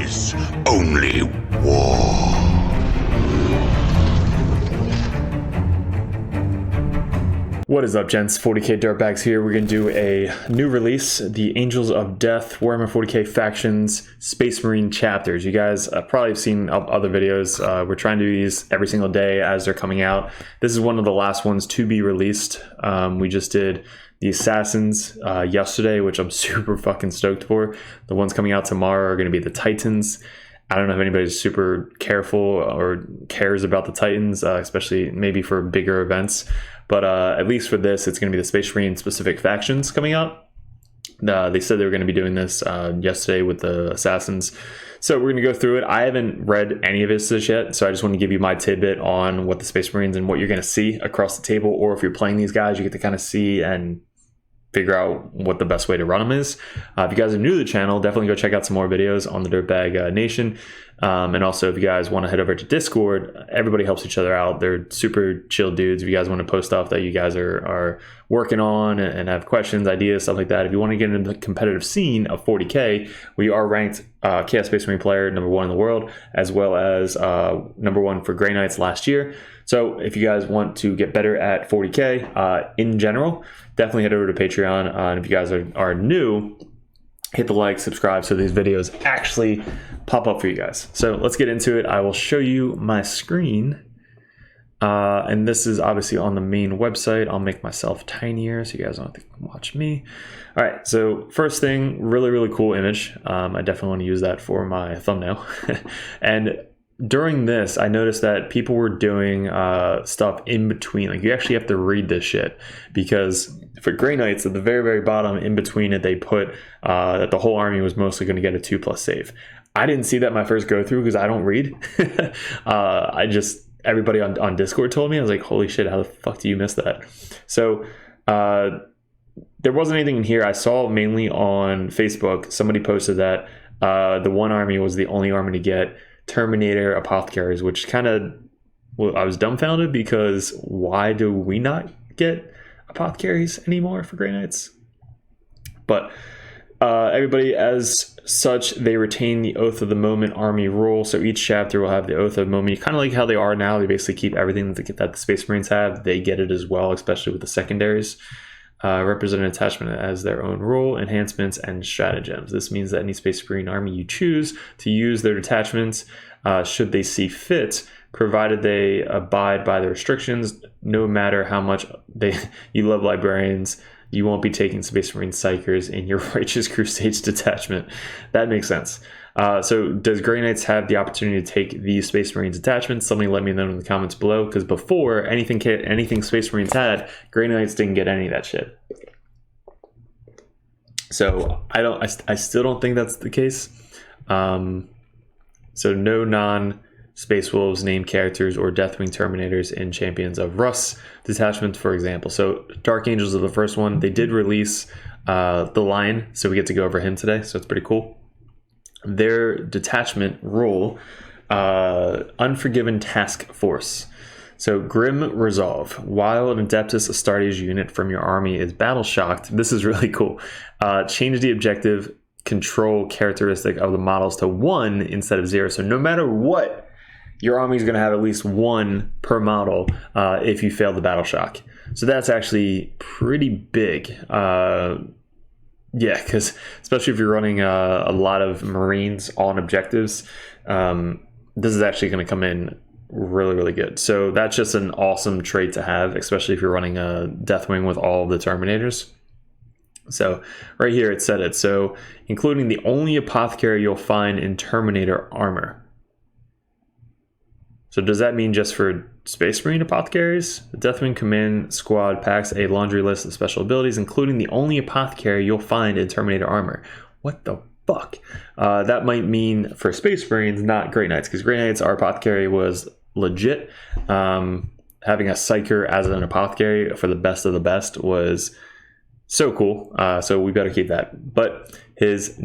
is only war. What is up, gents? 40k Dirtbags here. We're going to do a new release, the Angels of Death, Warhammer 40k Factions, Space Marine chapters. You guys probably have seen other videos. We're trying to do these every single day as they're coming out. This is one of the last ones to be released. We just did the Assassins yesterday, which I'm super fucking stoked for. The ones coming out tomorrow are going to be the Titans. I don't know if anybody's super careful or cares about the Titans, especially maybe for bigger events. But at least for this, it's going to be the Space Marine specific factions coming out. They said they were going to be doing this yesterday with the Assassins. So we're going to go through it. I haven't read any of this yet, so I just want to give you my tidbit on what the Space Marines and what you're going to see across the table. Or if you're playing these guys, you get to kind of see and figure out what the best way to run them is. If you guys are new to the channel, definitely go check out some more videos on the Dirtbag Nation. And also, if you guys want to head over to Discord, everybody helps each other out. They're super chill dudes. If you guys want to post stuff that you guys are working on and have questions, ideas, stuff like that. If you want to get into the competitive scene of 40k, we are ranked Chaos Space Marine player #1 in the world, as well as #1 for Grey Knights last year. So if you guys want to get better at 40k in general, definitely head over to Patreon. And if you guys are new, hit the like, subscribe so these videos actually pop up for you guys. So let's get into it. I will show you my screen. And this is obviously on the main website. I'll make myself tinier so you guys don't have to watch me. All right, so first thing, really, really cool image. I definitely want to use that for my thumbnail. And during this, I noticed that people were doing stuff in between. Like, you actually have to read this shit, because for Grey Knights, at the very, very bottom, in between it, they put that the whole army was mostly going to get a 2+ save. I didn't see that my first go through because I don't read. Everybody on Discord told me. I was like, holy shit, how the fuck do you miss that? So there wasn't anything in here. I saw mainly on Facebook, somebody posted that the one army was the only army to get Terminator Apothecaries, which kind of, well, I was dumbfounded, because why do we not get Apothecaries anymore for Grey Knights? But everybody, as such, they retain the Oath of the Moment army rule. So each chapter will have the Oath of the Moment, kind of like how they are now. They basically keep everything that the Space Marines have. They get it as well, especially with the secondaries. Represent an attachment as their own rule, enhancements, and stratagems. This means that any Space Marine army you choose to use their detachments, should they see fit, provided they abide by the restrictions. No matter how much you love librarians, you won't be taking Space Marine Psychers in your Righteous Crusades detachment. That makes sense. So does Grey Knights have the opportunity to take these Space Marines attachments? Somebody let me know in the comments below, because before, anything Space Marines had, Grey Knights didn't get any of that shit. So I still don't think that's the case. So no non-Space Wolves named characters or Deathwing Terminators in Champions of Rust detachments, for example. So Dark Angels are the first one. They did release the Lion, so we get to go over him today, so it's pretty cool. Their detachment rule, Unforgiven Task Force. So Grim Resolve. While an Adeptus Astartes unit from your army is battle shocked, this is really cool. Change the objective control characteristic of the models to 1 instead of 0. So no matter what, your army is going to have at least 1 per model if you fail the battle shock. So that's actually pretty big. Yeah, because especially if you're running a lot of Marines on objectives, this is actually going to come in really, really good. So that's just an awesome trait to have, especially if you're running a Deathwing with all the Terminators. So right here it said it. So including the only apothecary you'll find in Terminator armor. So does that mean just for Space Marine apothecaries? The Deathwing Command Squad packs a laundry list of special abilities, including the only apothecary you'll find in Terminator armor. What the fuck? That might mean for Space Marines, not Grey Knights, because Grey Knights, our apothecary was legit. Having a Psyker as an apothecary for the best of the best was so cool. So we better keep that. But his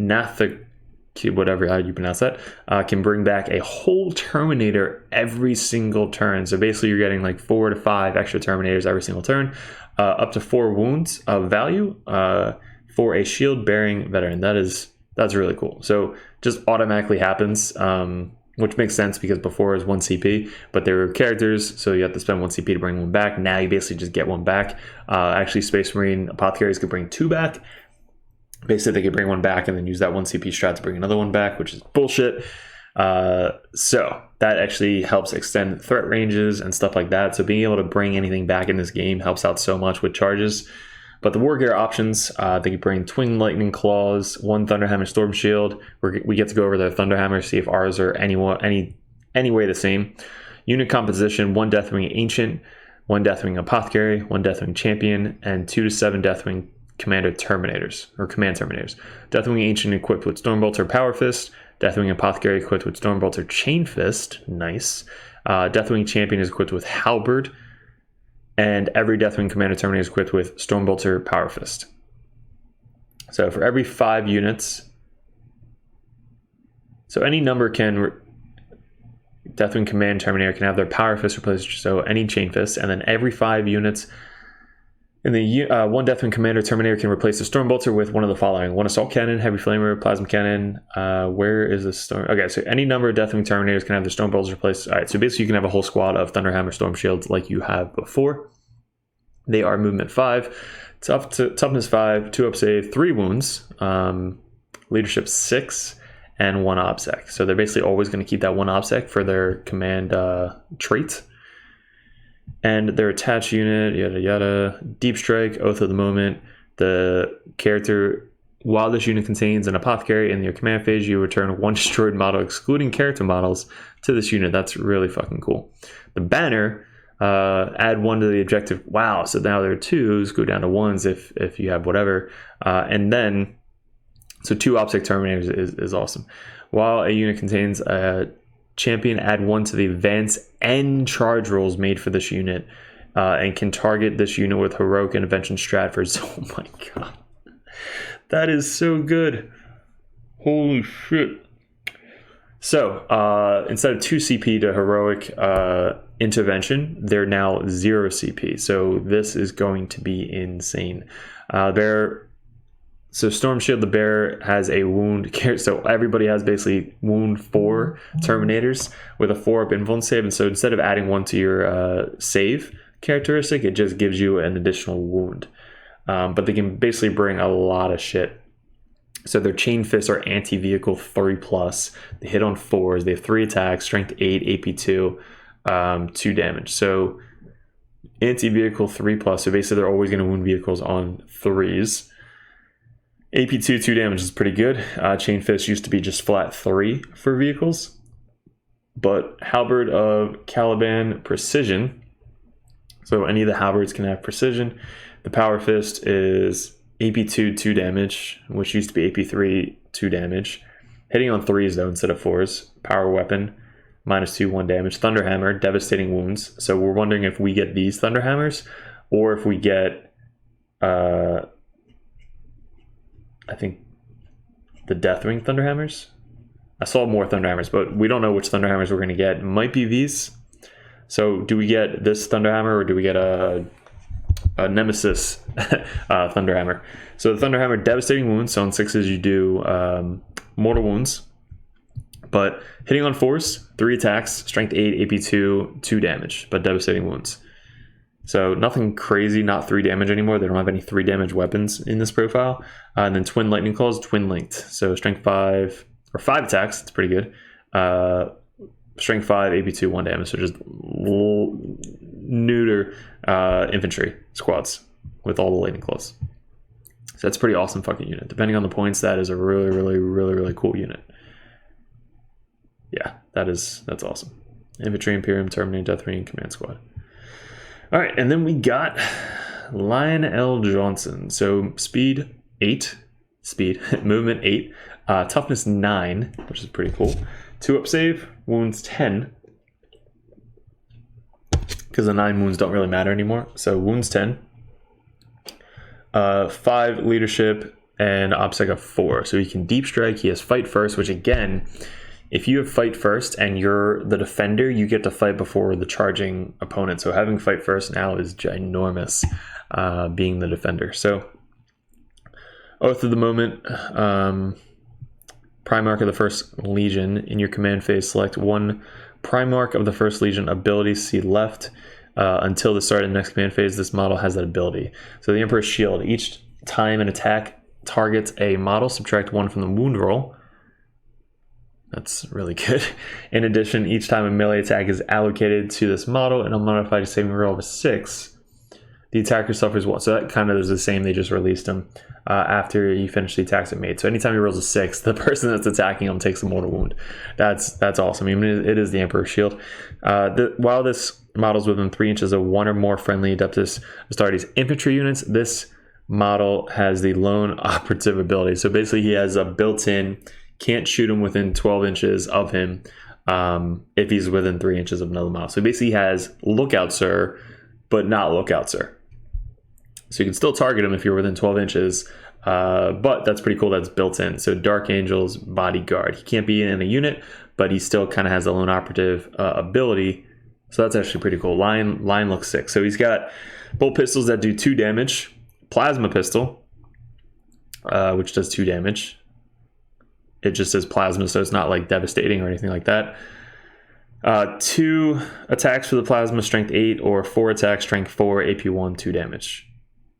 whatever how you pronounce that, can bring back a whole Terminator every single turn. So basically you're getting like 4 to 5 extra Terminators every single turn, up to 4 wounds of value for a shield bearing veteran. That is That's really cool. So just automatically happens, which makes sense because before it was 1 CP, but there were characters, so you have to spend 1 CP to bring one back. Now you basically just get one back. Actually, Space Marine Apothecaries could bring 2 back. Basically, they could bring one back and then use that 1 CP strat to bring another one back, which is bullshit. So that actually helps extend threat ranges and stuff like that. So being able to bring anything back in this game helps out so much with charges. But the war gear options, they can bring Twin Lightning Claws, 1 Thunderhammer Storm Shield. We get to go over the Thunderhammer, see if ours are any way the same. Unit composition: 1 Deathwing Ancient, 1 Deathwing Apothecary, 1 Deathwing Champion, and 2 to 7 Deathwing Commander Terminators, or Command Terminators. Deathwing Ancient equipped with Stormbolter Power Fist. Deathwing Apothecary equipped with Stormbolter Chain Fist. Nice. Deathwing Champion is equipped with Halberd. And every Deathwing Commander Terminator is equipped with Stormbolter Power Fist. So for every 5 units, so any number can, Deathwing Command Terminator can have their Power Fist replaced, so any Chain Fist, and then every 5 units, in the 1 Deathwing Commander Terminator can replace the Stormbolter with one of the following: 1 Assault Cannon, Heavy Flamer, Plasma Cannon. Where is the Storm? Okay, so any number of Deathwing Terminators can have their Stormbolters replaced. All right, so basically you can have a whole squad of Thunderhammer Storm Shields like you have before. They are movement 5, toughness 5, 2 up save, 3 wounds, leadership 6, and 1 obsec. So they're basically always going to keep that 1 obsec for their command trait. And their attached unit, yada yada. Deep Strike, Oath of the Moment. The character, while this unit contains an apothecary in your command phase, you return 1 destroyed model, excluding character models, to this unit. That's really fucking cool. The banner, add 1 to the objective. Wow, so now there are 2s, go down to 1s if you have whatever. And then, so 2 obsec terminators is awesome. While a unit contains a champion, add 1 to the advance and charge rolls made for this unit, and can target this unit with heroic intervention Stratfords. Oh my god, that is so good. Holy shit. So instead of 2 CP to heroic intervention, they're now 0 CP. So this is going to be insane. So Storm Shield, the bear has a wound, so everybody has basically wound 4 Terminators with a 4-up invuln save, and so instead of adding 1 to your save characteristic, it just gives you an additional wound. But they can basically bring a lot of shit. So their Chain Fists are anti-vehicle 3+, they hit on 4s, they have 3 attacks, strength 8, AP 2, 2 damage. So anti-vehicle 3+, so basically they're always going to wound vehicles on 3s. AP2, 2 damage is pretty good. Chain Fist used to be just flat 3 for vehicles. But Halberd of Caliban, Precision. So any of the Halberds can have Precision. The Power Fist is AP2, 2 damage, which used to be AP3, 2 damage. Hitting on 3s though instead of 4s. Power Weapon, -2, 1 damage. Thunderhammer, Devastating Wounds. So we're wondering if we get these Thunderhammers, or if we get... I think the Deathwing Thunderhammers. I saw more Thunderhammers, but we don't know which Thunderhammers we're going to get. It might be these. So do we get this Thunderhammer, or do we get a Nemesis Thunderhammer? So the Thunderhammer, Devastating Wounds. So on 6s you do mortal wounds. But hitting on 4s, 3 attacks, strength 8, AP2, 2 damage, but Devastating Wounds. So nothing crazy, not 3 damage anymore. They don't have any 3 damage weapons in this profile. And then Twin Lightning Claws, Twin Linked. So strength 5, or 5 attacks, it's pretty good. Strength 5, AP2, 1 damage. So just neuter infantry squads with all the Lightning Claws. So that's a pretty awesome fucking unit. Depending on the points, that is a really cool unit. Yeah, that's awesome. Infantry, Imperium, Terminator, Deathwing, Command Squad. All right, and then we got Lion L. Johnson. So speed 8, movement 8, toughness 9, which is pretty cool. 2-up save, wounds 10, because the 9 wounds don't really matter anymore. So wounds 10, 5 leadership, and obsec of 4. So he can deep strike. He has fight first, which again, if you have fight first and you're the defender, you get to fight before the charging opponent. So having fight first now is ginormous, being the defender. So Oath of the Moment, Primarch of the First Legion. In your command phase, select one Primarch of the First Legion ability, see left. Until the start of the next command phase, this model has that ability. So the Emperor's Shield. Each time an attack targets a model, subtract 1 from the wound roll. That's really good. In addition, each time a melee attack is allocated to this model and a modified saving roll of a 6, the attacker suffers 1. So that kind of is the same. They just released him after you finish the attacks it made. So anytime he rolls a 6, the person that's attacking him takes a mortal wound. That's awesome. I mean, it is the Emperor's Shield. While this model's within 3 inches of one or more friendly Adeptus Astartes infantry units, this model has the lone operative ability. So basically he has a built-in, can't shoot him within 12 inches of him if he's within 3 inches of another model. So basically he has Lookout Sir, but not Lookout Sir. So you can still target him if you're within 12 inches, but that's pretty cool. That's built in. So Dark Angel's Bodyguard. He can't be in a unit, but he still kind of has the lone operative ability. So that's actually pretty cool. Line looks sick. So he's got bolt pistols that do 2 damage, plasma pistol, which does 2 damage. It just says plasma, so it's not like devastating or anything like that. 2 attacks for the plasma, strength 8, or 4 attacks, strength 4, AP 1, 2 damage.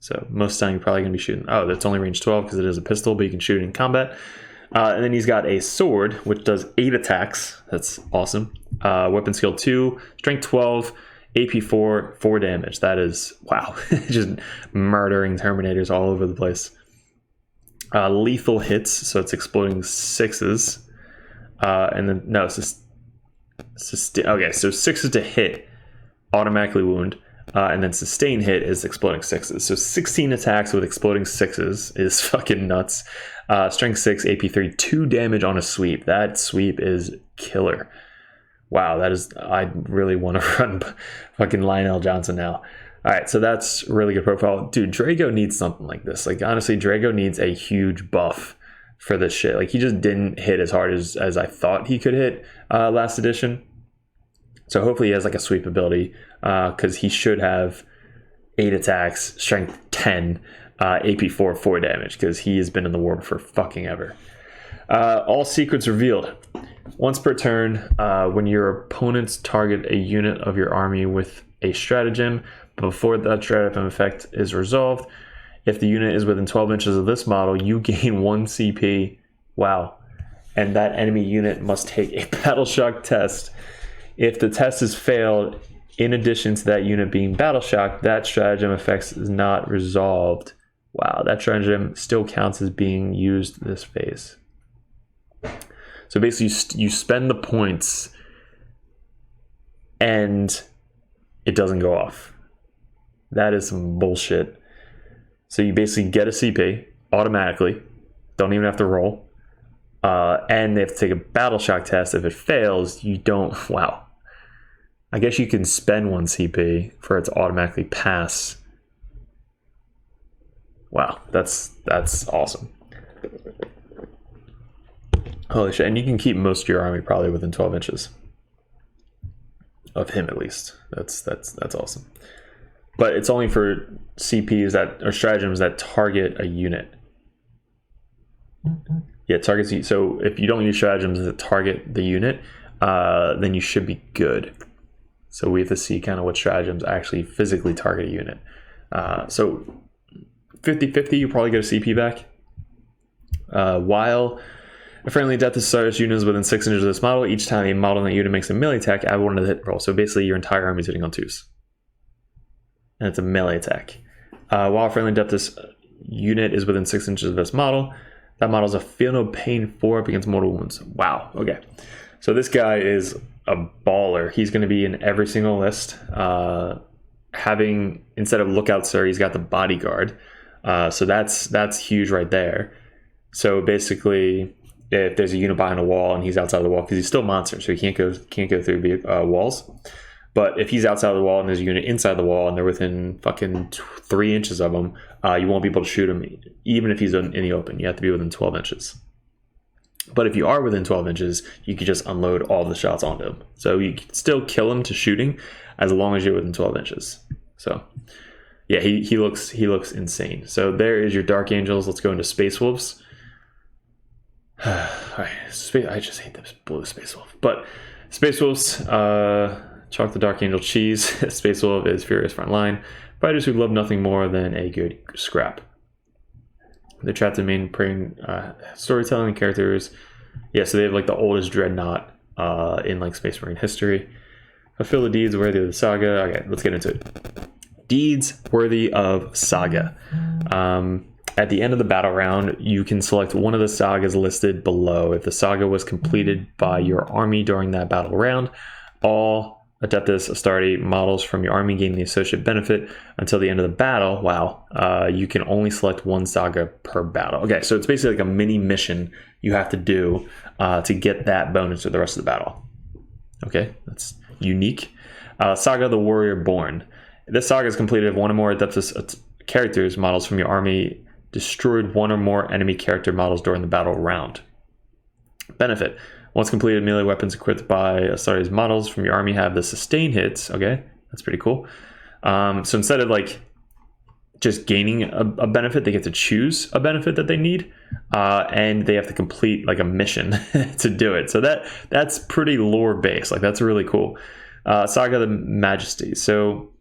So most of the time you're probably going to be shooting. Oh, that's only range 12 because it is a pistol, but you can shoot it in combat. And then he's got a sword, which does 8 attacks. That's awesome. Weapon skill 2, strength 12, AP 4, 4 damage. That is, wow. Just murdering Terminators all over the place. Lethal hits, so it's exploding 6s. And then, no, okay, so 6s to hit, automatically wound. And then sustain hit is exploding 6s. So 16 attacks with exploding 6s is fucking nuts. Strength 6, AP 3, 2 damage on a sweep. That sweep is killer. Wow, that is, I really want to run fucking Lionel Johnson now. All right, so that's really good profile. Dude, Drago needs something like this. Like, honestly, Drago needs a huge buff for this shit. Like, he just didn't hit as hard as I thought he could hit last edition. So hopefully he has like a sweep ability because he should have 8 attacks, strength 10, AP 4, 4 damage because he has been in the war for fucking ever. All secrets revealed. Once per turn, when your opponents target a unit of your army with a stratagem, before that stratagem effect is resolved, if the unit is within 12 inches of this model, you gain 1 CP. Wow. And that enemy unit must take a battle shock test. If the test is failed, in addition to that unit being battle shocked, that stratagem effect is not resolved. Wow, that stratagem still counts as being used this phase. So basically, you spend the points, and it doesn't go off. That is some bullshit. So you basically get a CP automatically, don't even have to roll, and they have to take a battle shock test. If it fails, you don't. Wow. I guess you can spend 1 CP for it to automatically pass. Wow, that's awesome. Holy shit, and you can keep most of your army probably within 12 inches of him at least. That's awesome. But it's only for CPs that or stratagems that target a unit. Yeah, targets. So if you don't use stratagems that target the unit, then you should be good. So we have to see kind of what stratagems actually physically target a unit. So 50-50, you probably get a CP back. While a friendly Death Astartes unit is within 6 inches of this model, each time a model in that unit makes a melee attack, add 1 to the hit roll. So basically your entire army is hitting on 2s. And it's a melee attack. While a friendly Death unit is within 6 inches of this model, that model is a feel no pain 4 up against mortal wounds. Wow, okay. So this guy is a baller. He's going to be in every single list. Having, instead of Lookout Sir, he's got the Bodyguard. So that's huge right there. So basically, if there's a unit behind a wall and he's outside the wall, because he's still a monster, so he can't go through walls. But if he's outside the wall and there's a unit inside the wall and they're within fucking 3 inches of him, you won't be able to shoot him, even if he's in the open. You have to be within 12 inches. But if you are within 12 inches, you can just unload all the shots onto him. So you can still kill him to shooting as long as you're within 12 inches. So yeah, he looks insane. So there is your Dark Angels. Let's go into Space Wolves. Alright, I just hate this blue Space Wolf. But Space Wolves, chalk the Dark Angel cheese. Space Wolf is Furious Frontline. Fighters who love nothing more than a good scrap. They're trapped in main praying storytelling characters. Yeah, so they have like the oldest dreadnought in like Space Marine history. Fulfill the deeds worthy of the saga. Okay, let's get into it. Deeds worthy of saga. At the end of the battle round, you can select one of the sagas listed below. If the saga was completed by your army during that battle round, all Adeptus Astartes models from your army gain the associate benefit until the end of the battle. Wow. You can only select one saga per battle. Okay, so it's basically like a mini mission you have to do to get that bonus for the rest of the battle. Okay, that's unique. Saga of the Warrior Born. This saga is completed if one or more Adeptus characters models from your army destroyed one or more enemy character models during the battle round. Benefit. Once completed, melee weapons equipped by Astartes models from your army have the sustain hits. Okay, that's pretty cool. So instead of like just gaining a benefit, they get to choose a benefit that they need, and they have to complete like a mission to do it. So that's pretty lore based. Like that's really cool. Saga of the Majesty. So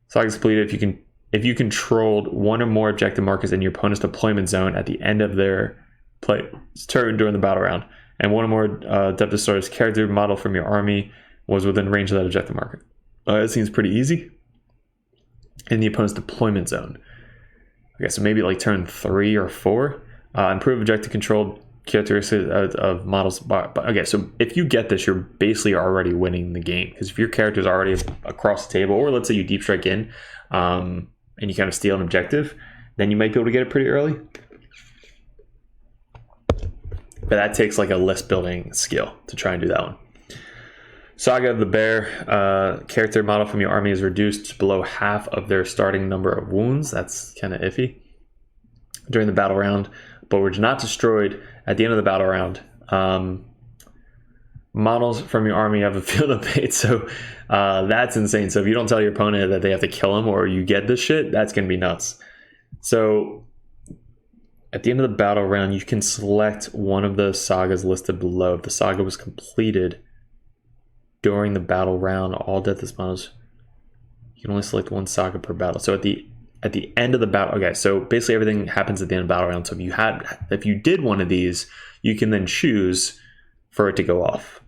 saga is completed if you controlled one or more objective markers in your opponent's deployment zone at the end of their turn during the battle round, and one or more Adeptus Astartes character model from your army was within range of that objective marker. That seems pretty easy. In the opponent's deployment zone. Okay, so maybe like turn 3 or 4. Improve objective controlled characteristics of models. Okay, so if you get this, you're basically already winning the game. Because if your character is already across the table, or let's say you deep strike in, and you kind of steal an objective, then you might be able to get it pretty early. But that takes like a list building skill to try and do that one. Saga of the Bear. Character model from your army is reduced to below half of their starting number of wounds. That's kind of iffy. During the battle round, but were not destroyed at the end of the battle round. Models from your army have a field of fate, so that's insane. So if you don't tell your opponent that they have to kill him or you get this shit, that's going to be nuts. So at the end of the battle round, you can select one of the sagas listed below. If the saga was completed during the battle round, all Deathwatch models, you can only select one saga per battle. So at the end of the battle, okay, so basically everything happens at the end of the battle round. So if you did one of these, you can then choose for it to go off.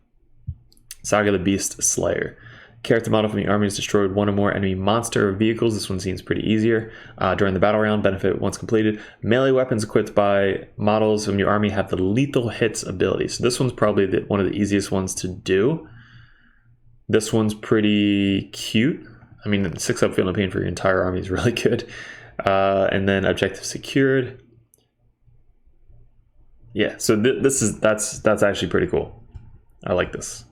Saga of the Beast Slayer. Character model from the army has destroyed one or more enemy monster or vehicles. This one seems pretty easier. During the battle round, benefit once completed. Melee weapons equipped by models from your army have the lethal hits ability. So this one's probably one of the easiest ones to do. This one's pretty cute. I mean, 6-up Field of Pain for your entire army is really good. And then objective secured. Yeah, so that's actually pretty cool. I like this.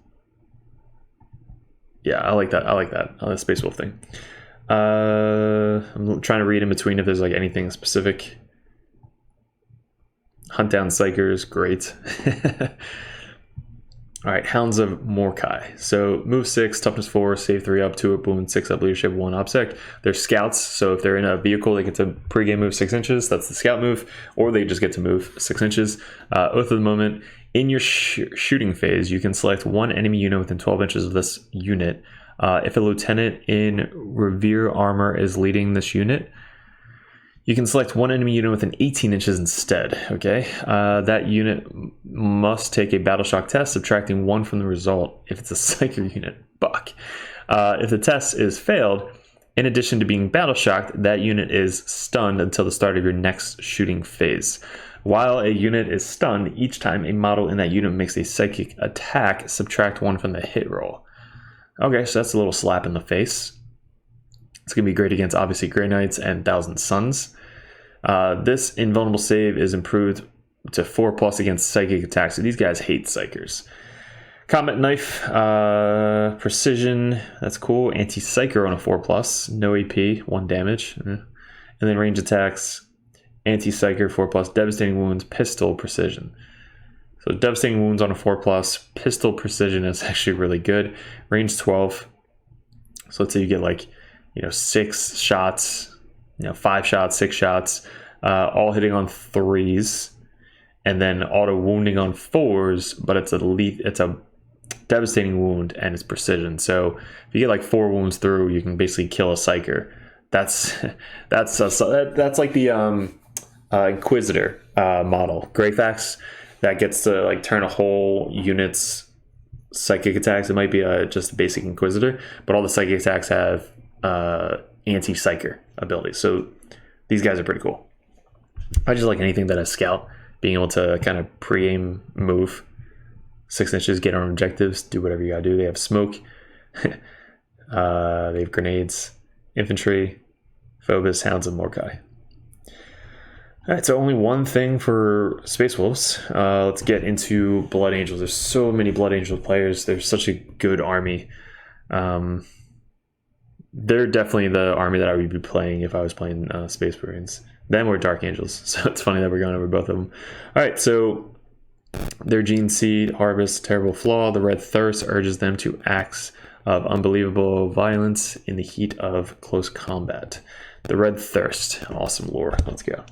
Yeah, I like that. I like that. I like the Space Wolf thing. I'm trying to read in between if there's like anything specific. Hunt down Psychers, great. All right, Hounds of Morkai. So move 6, toughness 4, save 3 up, 2 up, wound 6 up, leadership 1 obsec. They're scouts, so if they're in a vehicle, they get to pregame move 6 inches. That's the scout move, or they just get to move 6 inches. Oath of the Moment. In your shooting phase, you can select one enemy unit within 12 inches of this unit. If a lieutenant in Revere armor is leading this unit, you can select one enemy unit within 18 inches instead. Okay, that unit must take a battle shock test, subtracting 1 from the result. If it's a psyker unit, fuck. If the test is failed, in addition to being battle shocked, that unit is stunned until the start of your next shooting phase. While a unit is stunned, each time a model in that unit makes a psychic attack, subtract 1 from the hit roll. Okay, so that's a little slap in the face. It's going to be great against, obviously, Grey Knights and Thousand Suns. This invulnerable save is improved to 4+ against psychic attacks. So these guys hate psychers. Combat Knife, Precision, that's cool. Anti-Psyker on a 4+, no AP, 1 damage. And then range attacks, Anti-Psyker, 4+, Devastating Wounds, Pistol, Precision. So Devastating Wounds on a 4+, Pistol Precision is actually really good. Range 12. So let's say you get like, 6 shots, 5 shots, 6 shots, all hitting on 3s. and then auto wounding on 4s, but it's a devastating wound and it's precision. So if you get like 4 wounds through, you can basically kill a psyker. That's like the Inquisitor model, Greyfax, that gets to like turn a whole unit's psychic attacks. It might be just a basic Inquisitor, but all the psychic attacks have anti-psyker abilities. So these guys are pretty cool. I just like anything that has scout, being able to kind of pre-aim move 6 inches, get on objectives, do whatever you gotta do. They have smoke, they have grenades, infantry, Phobos, Hounds, and Mordecai. Alright, so only one thing for Space Wolves. Let's get into Blood Angels. There's so many Blood Angel players. They're such a good army. They're definitely the army that I would be playing if I was playing Space Marines. Then we're Dark Angels, so it's funny that we're going over both of them. Alright, so their Gene Seed, Harvest, Terrible Flaw. The Red Thirst urges them to acts of unbelievable violence in the heat of close combat. The Red Thirst. Awesome lore. Let's go.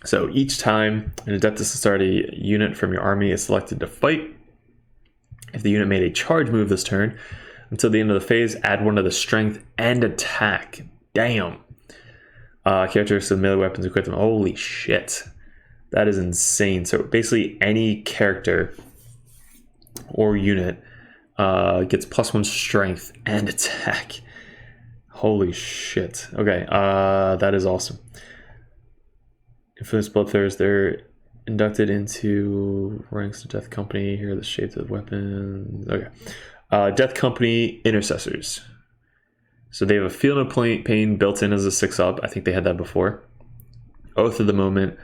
So each time an Adeptus Astartes unit from your army is selected to fight, if the unit made a charge move this turn, until the end of the phase, add 1 to the strength and attack. Damn. Characteristics of melee weapons equipped them. Holy shit. That is insane. So basically any character or unit gets +1 strength and attack. Holy shit. Okay, that is awesome. Infamous Bloodthirst, they're inducted into ranks of Death Company. Here are the shapes of weapons. Okay. Death Company Intercessors. So they have a Field of Pain built in as a 6-up. I think they had that before. Oath of the Moment.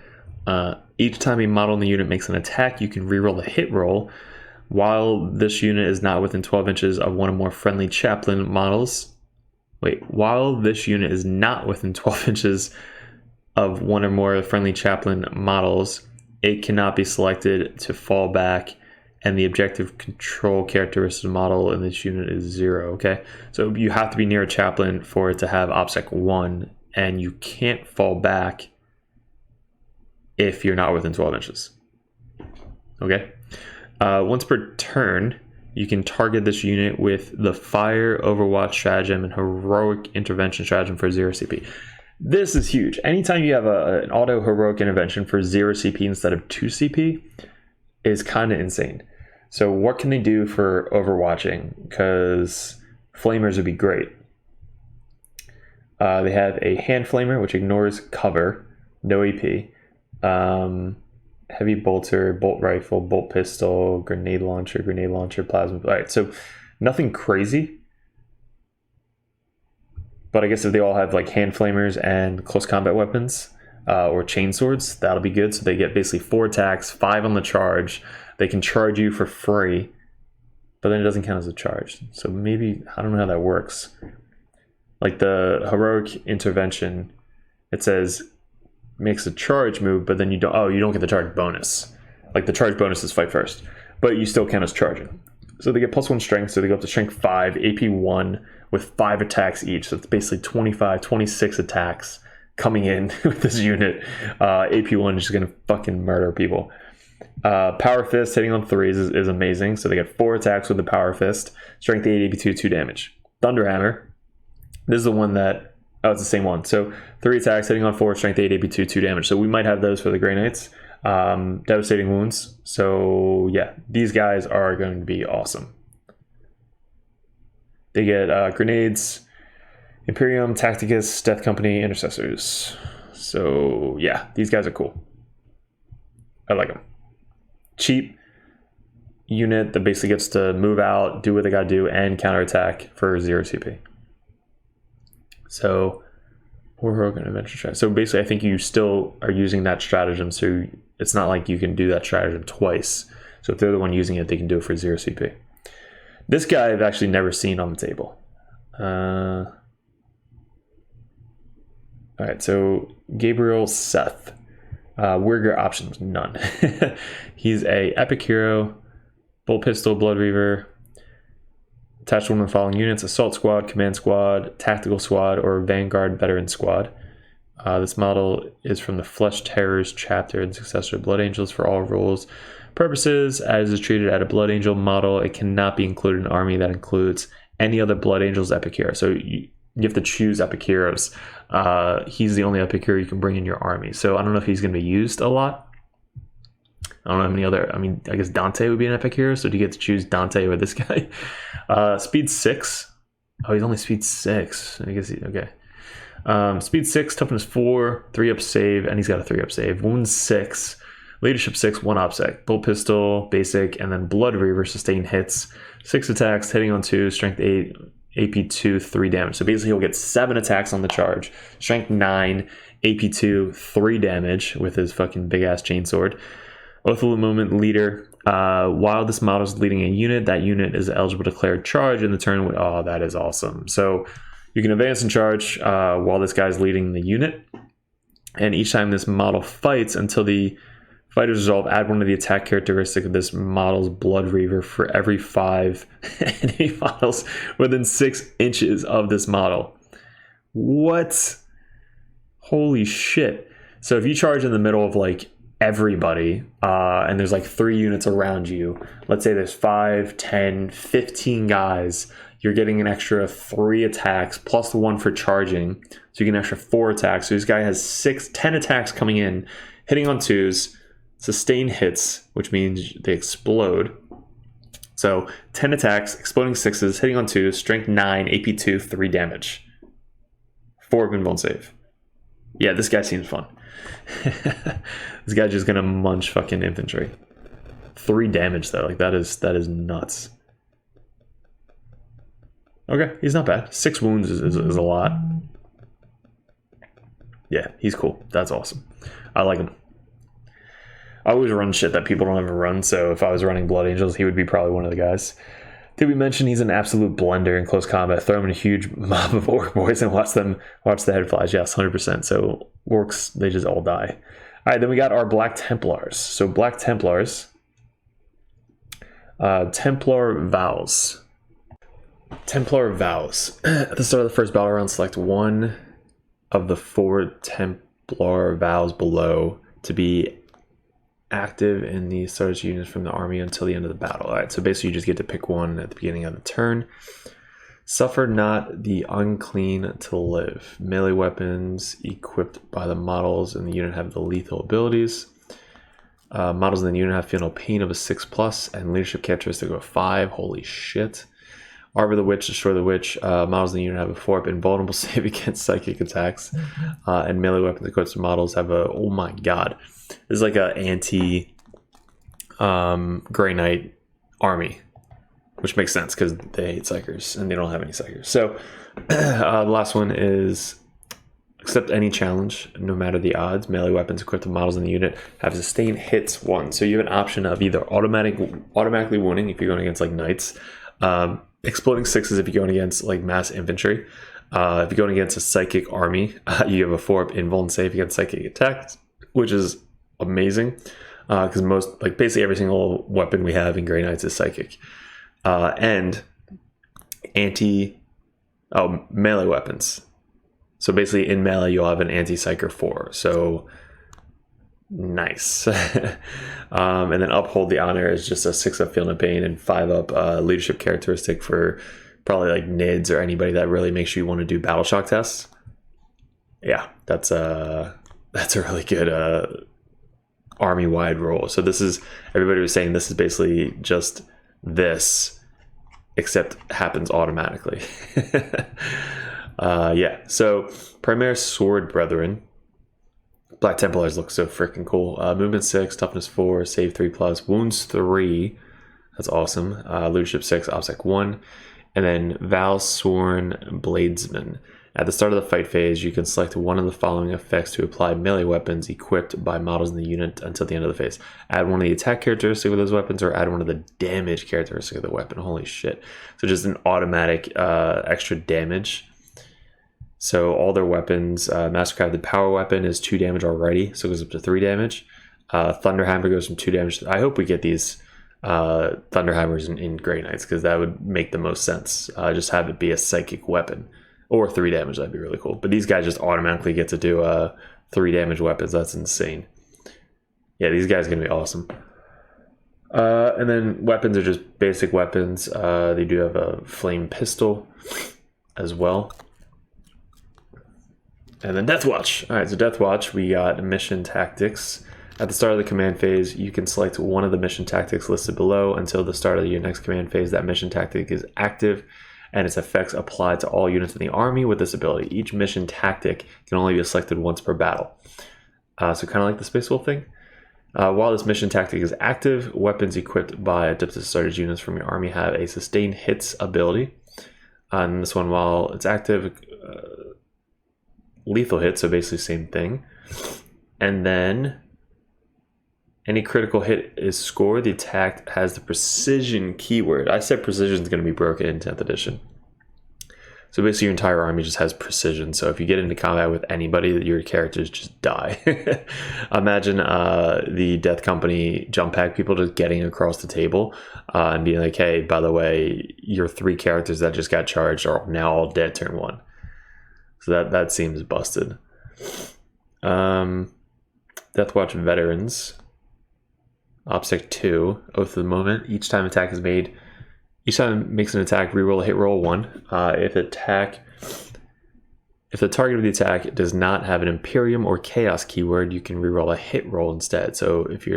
Each time a model in the unit makes an attack, you can reroll the hit roll. While this unit is not within 12 inches of one or more friendly chaplain models. While this unit is not within 12 inches of one or more friendly chaplain models, it cannot be selected to fall back, and the objective control characteristic model in this unit is 0. Okay, so you have to be near a chaplain for it to have OBSEC 1, and you can't fall back if you're not within 12 inches. Okay, once per turn, you can target this unit with the Fire, Overwatch stratagem, and Heroic Intervention stratagem for 0 CP. This is huge. Anytime you have an auto Heroic Intervention for 0 CP instead of 2 CP is kind of insane. So what can they do for Overwatching? Because Flamers would be great. They have a Hand Flamer, which ignores cover, no AP. Heavy bolter, bolt rifle, bolt pistol, grenade launcher, plasma. All right, so nothing crazy. But I guess if they all have like hand flamers and close combat weapons or chain swords, that'll be good. So they get basically 4 attacks, 5 on the charge. They can charge you for free, but then it doesn't count as a charge. So maybe, I don't know how that works. Like the Heroic Intervention, it says makes a charge move, but then you don't get the charge bonus. Like the charge bonus is fight first, but you still count as charging. So they get +1 strength, so they go up to strength 5, AP 1 with 5 attacks each. So it's basically 25, 26 attacks coming in with this unit. AP 1 is just gonna fucking murder people. Power Fist hitting on 3s is amazing. So they get 4 attacks with the Power Fist, strength 8, AP 2, 2 damage. Thunderhammer, this is the one that, it's the same one. So 3 attacks, hitting on 4, strength 8, AP 2, 2 damage. So we might have those for the Grey Knights. Devastating wounds. So yeah, these guys are going to be awesome. They get grenades, Imperium, Tacticus, Death Company, Intercessors. So yeah, these guys are cool. I like them. Cheap unit that basically gets to move out, do what they gotta do, and counterattack for 0 CP. So Warhammer and Adventure strategy. So basically, I think you still are using that stratagem, so it's not like you can do that stratagem twice. So if they're the one using it, they can do it for 0 CP. This guy I've actually never seen on the table. All right, so Gabriel Seth. Weirger options, none. He's a epic hero, bolt pistol, blood reaver, attached to one of the following units: assault squad, command squad, tactical squad, or vanguard veteran squad. This model is from the Flesh Terrors chapter and successor of Blood Angels for all roles purposes. As is treated at a Blood Angel model, it cannot be included in an army that includes any other Blood Angels epic hero. So you have to choose epic heroes. He's the only epic hero you can bring in your army. So I don't know if he's going to be used a lot. I don't know how many other, I mean, I guess Dante would be an epic hero. So do you get to choose Dante or this guy? Speed 6. Oh, he's only speed 6. I guess okay. Speed 6, toughness 4, 3-up save, and he's got a 3-up save. Wound 6, leadership 6, 1 OPSEC, bolt pistol, basic, and then blood reaver, sustain hits, 6 attacks, hitting on 2, strength 8, AP 2, 3 damage. So basically he'll get 7 attacks on the charge, strength 9, AP 2, 3 damage with his fucking big ass chainsword. Oath of the Movement leader. While this model is leading a unit, that unit is eligible to declare charge in the turn. Oh, that is awesome. So you can advance and charge while this guy's leading the unit. And each time this model fights until the fight is resolved, add one of the attack characteristic of this model's Blood Reaver for every 5 enemy models within 6 inches of this model. What? Holy shit. So if you charge in the middle of like everybody and there's like 3 units around you, let's say there's 5, 10, 15 guys, you're getting an extra 3 attacks plus the 1 for charging, so you get an extra 4 attacks. So this guy has 10 attacks coming in, hitting on 2s, sustain hits, which means they explode. So 10 attacks, exploding 6s, hitting on 2s, strength 9, AP 2, 3 damage, 4 invuln save. Yeah, this guy seems fun. This guy's just gonna munch fucking infantry. 3 damage though, like that is nuts. Okay, he's not bad. 6 wounds is a lot. Yeah, he's cool. That's awesome. I like him. I always run shit that people don't ever run, so if I was running Blood Angels, he would be probably one of the guys. Did we mention he's an absolute blender in close combat? Throw him in a huge mob of orc boys and watch the head flies. Yes, 100%. So orcs, they just all die. All right, then we got our Black Templars. So Black Templars, Templar Vows. Templar Vows. At the start of the first battle round, select one of the 4 Templar Vows below to be active in the starter's units from the army until the end of the battle. All right, so basically you just get to pick one at the beginning of the turn. Suffer not the unclean to live. Melee weapons equipped by the models in the unit have the lethal abilities. Models in the unit have feel no pain of a 6+ and leadership characteristic of a 5. Holy shit. Arbor the Witch, Destroy the Witch. Models in the unit have a 4-up invulnerable save against psychic attacks. And melee weapons equipped to models have a, oh my god. This is like a anti Grey Knight army, which makes sense because they hate psychers and they don't have any psychers. So the last one is accept any challenge, no matter the odds. Melee weapons equipped to models in the unit have sustained hits 1. So you have an option of either automatically wounding if you're going against like knights, exploding 6s if you're going against like mass infantry. If you're going against a psychic army, you have a 4-up invuln save against psychic attacks, which is amazing because most, like basically every single weapon we have in Grey Knights is psychic. And melee weapons. So basically in melee you'll have an anti-psyker 4. So nice. And then uphold the honor is just a 6-up feel no pain and 5-up leadership characteristic for probably like NIDs or anybody that really makes you want to do battle shock tests. Yeah, that's a really good army-wide role. So this is, everybody was saying this is basically just this, except happens automatically. Yeah, so Primaris Sword Brethren. Black Templars look so freaking cool. Movement 6, toughness 4, save 3+, wounds 3. That's awesome. Leadership 6, OPSEC 1. And then Valsworn Bladesman. At the start of the fight phase, you can select one of the following effects to apply melee weapons equipped by models in the unit until the end of the phase. Add one of the attack characteristics of those weapons or add one of the damage characteristics of the weapon. Holy shit. So just an automatic extra damage. So all their weapons, Mastercrafted Power Weapon is 2 damage already, so it goes up to 3 damage. Thunderhammer goes from 2 damage. I hope we get these Thunderhammers in Grey Knights because that would make the most sense. Just have it be a psychic weapon. Or 3 damage, that'd be really cool. But these guys just automatically get to do 3 damage weapons. That's insane. Yeah, these guys are going to be awesome. And then weapons are just basic weapons. They do have a flame pistol as well. And then Deathwatch. All right, so Deathwatch, we got mission tactics. At the start of the command phase, you can select one of the mission tactics listed below. Until the start of your next command phase, that mission tactic is active, and its effects apply to all units in the army with this ability. Each mission tactic can only be selected once per battle. So kind of like the Space Wolf thing. While this mission tactic is active, weapons equipped by adeptus astartes units from your army have a sustained hits ability. And this one, while it's active, lethal hit, so basically same thing. And then any critical hit is scored. The attack has the precision keyword. I said precision is going to be broken in 10th edition. So basically your entire army just has precision. So if you get into combat with anybody, your characters just die. Imagine the Death Company jump pack people just getting across the table and being like, hey, by the way, your 3 characters that just got charged are now all dead turn 1. So that seems busted. Deathwatch Veterans. OPSEC 2, Oath of the Moment. Each time attack is made, each time it makes an attack, reroll a hit roll 1. If the target of the attack does not have an Imperium or Chaos keyword, you can reroll a hit roll instead. So if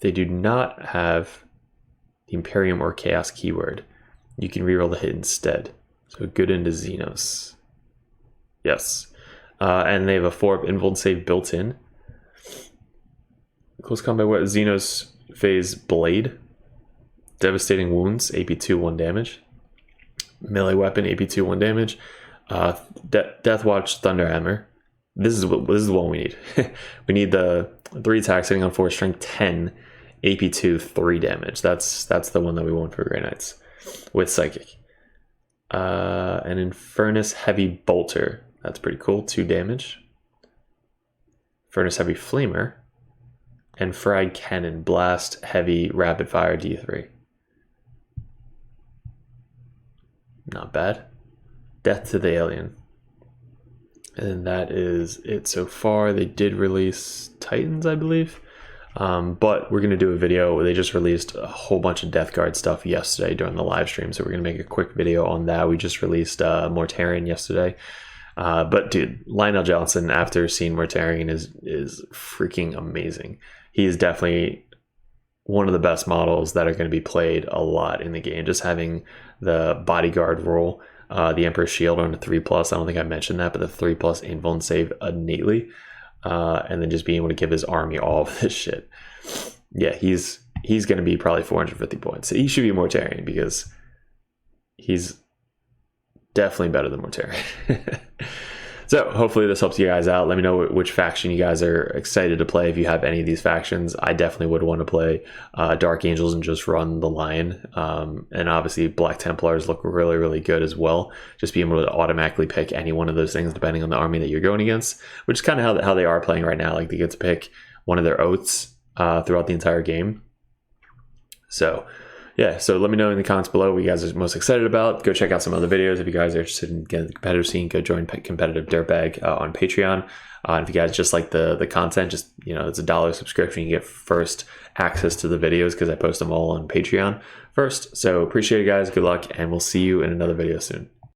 they do not have the Imperium or Chaos keyword, you can reroll the hit instead. So good into Xenos. Yes. And they have a 4-up invuln save built in. Close combat weapon, Xenos phase Blade. Devastating wounds, AP2, 1 damage. Melee weapon, AP2, 1 damage. Deathwatch Thunderhammer. This is the one we need. We need the 3 attacks hitting on 4, strength 10, AP2, 3 damage. That's the one that we want for Grey Knights with Psychic. An Infernus Heavy Bolter. That's pretty cool, 2 damage. Infernus Heavy Flamer. And Frag Cannon, Blast, Heavy, Rapid Fire, D3. Not bad. Death to the Alien. And that is it so far. They did release Titans, I believe. But we're going to do a video where they just released a whole bunch of Death Guard stuff yesterday during the live stream. So we're going to make a quick video on that. We just released Mortarion yesterday. But dude, Lionel Johnson, after seeing Mortarion, is freaking amazing. He is definitely one of the best models that are going to be played a lot in the game. Just having the bodyguard role, the Emperor's Shield on the 3+. I don't think I mentioned that, but the 3+ invuln save innately, and then just being able to give his army all of this shit. Yeah, he's going to be probably 450 points. He should be Mortarion because he's definitely better than Mortarion. So hopefully this helps you guys out. Let me know which faction you guys are excited to play. If you have any of these factions, I definitely would want to play Dark Angels and just run the Lion. And obviously Black Templars look really, really good as well. Just being able to automatically pick any one of those things depending on the army that you're going against, which is kind of how they are playing right now. Like they get to pick one of their oaths throughout the entire game. So yeah, so let me know in the comments below what you guys are most excited about. Go check out some other videos. If you guys are interested in getting the competitive scene, go join Competitive Dirtbag on Patreon. And if you guys just like the content, just, it's a $1 subscription. You get first access to the videos because I post them all on Patreon first. So appreciate it, guys. Good luck, and we'll see you in another video soon.